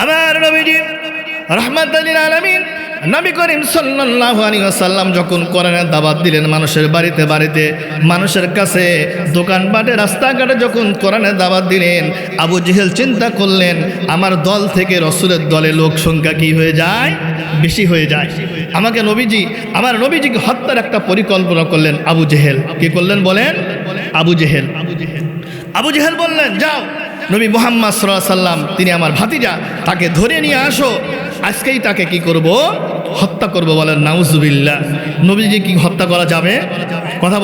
আমার নবীজি রাহমাতুল লিল আলামিন নবী করিম সাল্লাল্লাহু আলাইহি ওয়াসাল্লাম যখন কোরআনের দাওয়াত দিলেন মানুষের বাড়িতে বাড়িতে, মানুষের কাছে, দোকানপাটে, রাস্তাঘাটে যখন কোরআনের দাওয়াত দিলেন, আবু জেহেল চিন্তা করলেন আমার দল থেকে রসুলের দলে লোক সংখ্যা কি হয়ে যায়? বেশি হয়ে যায়। আমার নবীজিকে হত্যার একটা পরিকল্পনা করলেন আবু জেহেল। কি করলেন বলেন? আবু জেহেল বললেন, যাও নবী মুহাম্মদ সাল্লাল্লাহু আলাইহি ওয়াসাল্লাম তিনি আমার ভাতিজা, তাকে ধরে নিয়ে আসো, আজকেই তাকে কি করব? হত্যা করব। বলেন নাউজুবিল্লাহ। নবীজি কি হত্যা করা যাবে? কথা